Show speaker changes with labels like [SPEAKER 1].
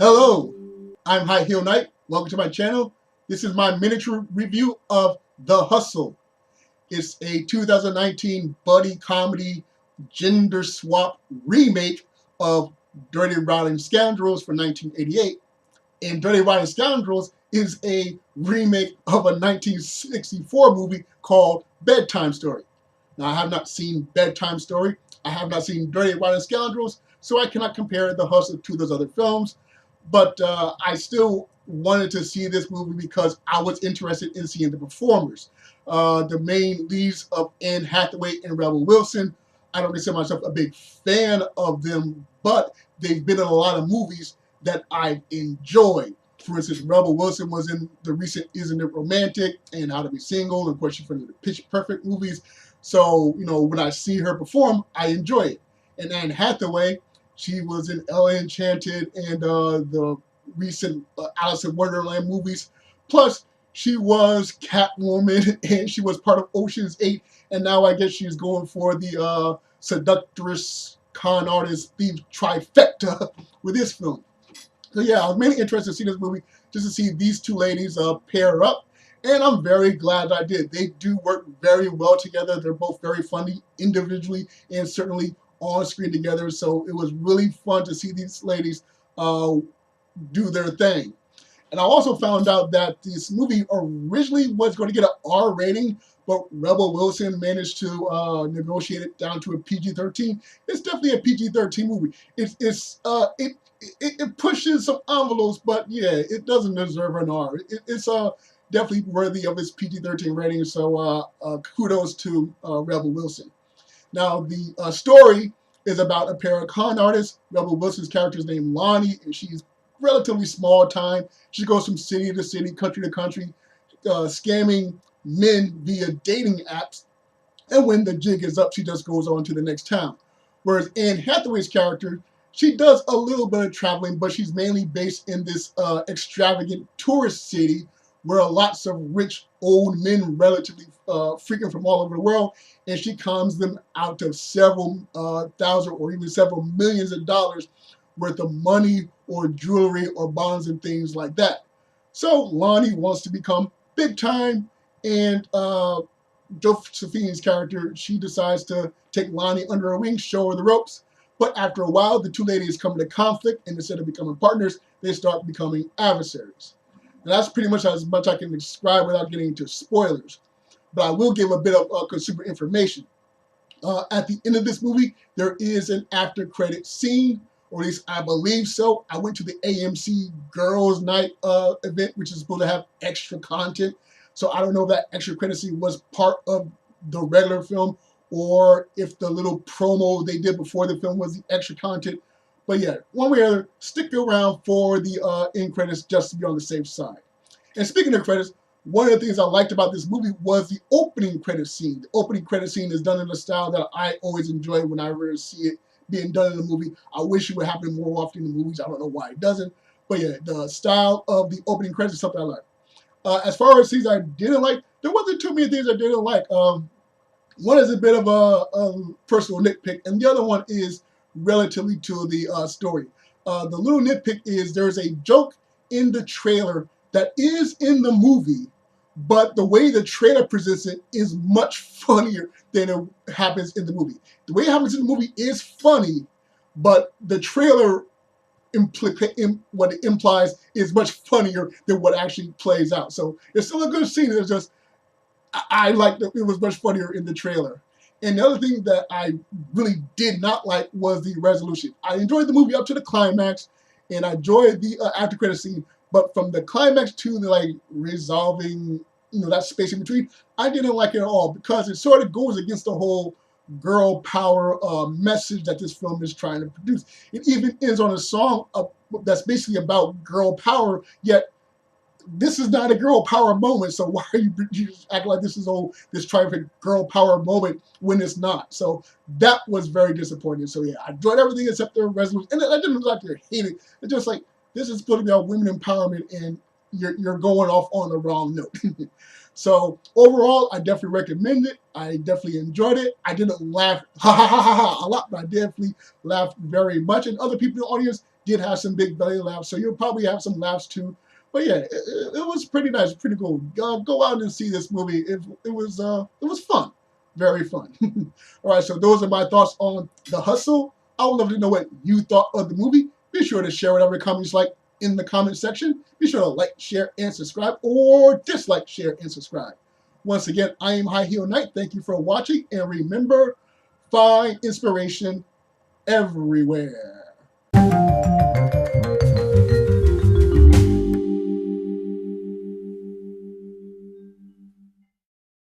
[SPEAKER 1] Hello, I'm High Heel Knight. Welcome to my channel. This is my miniature review of The Hustle. It's a 2019 buddy comedy gender swap remake of Dirty Rotten Scoundrels from 1988. And Dirty Rotten Scoundrels is a remake of a 1964 movie called Bedtime Story. Now, I have not seen Bedtime Story. I have not seen Dirty Rotten Scoundrels, so I cannot compare The Hustle to those other films. But I still wanted to see this movie because I was interested in seeing the performers. The main leads of Anne Hathaway and Rebel Wilson. I don't consider myself a big fan of them, but they've been in a lot of movies that I've enjoyed. For instance, Rebel Wilson was in the recent Isn't It Romantic and How to Be Single, and of course she's from the Pitch Perfect movies. So, when I see her perform, I enjoy it. And Anne Hathaway, she was in Ella Enchanted and the recent Alice in Wonderland movies. Plus, she was Catwoman and she was part of Ocean's 8. And now I guess she's going for the seductress, con artist, thief trifecta with this film. So yeah, I was mainly interested to see this movie just to see these two ladies pair up. And I'm very glad I did. They do work very well together. They're both very funny individually and certainly on screen together, so it was really fun to see these ladies do their thing. And I also found out that this movie originally was going to get an R rating, but Rebel Wilson managed to negotiate it down to a PG-13. It's definitely a PG-13 movie. It pushes some envelopes, but yeah, it doesn't deserve an R. It's definitely worthy of its PG-13 rating. So kudos to Rebel Wilson. Now, the story is about a pair of con artists. Rebel Wilson's character is named Lonnie, and she's relatively small time. She goes from city to city, country to country, scamming men via dating apps. And when the jig is up, she just goes on to the next town. Whereas Anne Hathaway's character, she does a little bit of traveling, but she's mainly based in this extravagant tourist city where lots of rich old men relatively frequent from all over the world, and she cons them out of several thousand or even several millions of dollars worth of money or jewelry or bonds and things like that. So Lonnie wants to become big time, and Josephine's character, she decides to take Lonnie under her wing, show her the ropes. But after a while, the two ladies come into conflict, and instead of becoming partners, they start becoming adversaries. And that's pretty much as much I can describe without getting into spoilers. But I will give a bit of consumer information. At the end of this movie, there is an after credit scene, or at least I believe so. I went to the AMC Girls Night event, which is supposed to have extra content. So I don't know if that extra credit scene was part of the regular film, or if the little promo they did before the film was the extra content. But yeah, one way or other, stick around for the end credits just to be on the safe side. And speaking of credits, one of the things I liked about this movie was the opening credit scene. The opening credit scene is done in a style that I always enjoy whenever I see it being done in a movie. I wish it would happen more often in movies. I don't know why it doesn't. But yeah, the style of the opening credits is something I like. As far as scenes I didn't like, there wasn't too many things I didn't like. One is a bit of a personal nitpick, and the other one is relatively to the story. The little nitpick is there's a joke in the trailer that is in the movie, but the way the trailer presents it is much funnier than it happens in the movie. The way it happens in the movie is funny, but the trailer what it implies is much funnier than what actually plays out. So it's still a good scene. It's just I liked it. It was much funnier in the trailer. And the other thing that I really did not like was the resolution. I enjoyed the movie up to the climax, and I enjoyed the after credit scene. But from the climax to the resolving, that space in between, I didn't like it at all because it sort of goes against the whole girl power message that this film is trying to produce. It even ends on a song that's basically about girl power, yet this is not a girl power moment, so why are you acting like this is this triumphant girl power moment when it's not? So that was very disappointing. So yeah, I enjoyed everything except the resolution, and I didn't exactly hate it. It's just like, this is supposed to be about women empowerment, and you're going off on the wrong note. So overall, I definitely recommend it. I definitely enjoyed it. I didn't laugh a lot, but I definitely laughed very much. And other people in the audience, did have some big belly laughs, so you'll probably have some laughs too. But yeah, it was pretty nice, pretty cool. Go out and see this movie. It was fun, very fun. All right, so those are my thoughts on The Hustle. I would love to know what you thought of the movie. Be sure to share whatever comments you like in the comment section. Be sure to like, share, and subscribe, or dislike, share, and subscribe. Once again, I am High Heel Knight. Thank you for watching, and remember, find inspiration everywhere.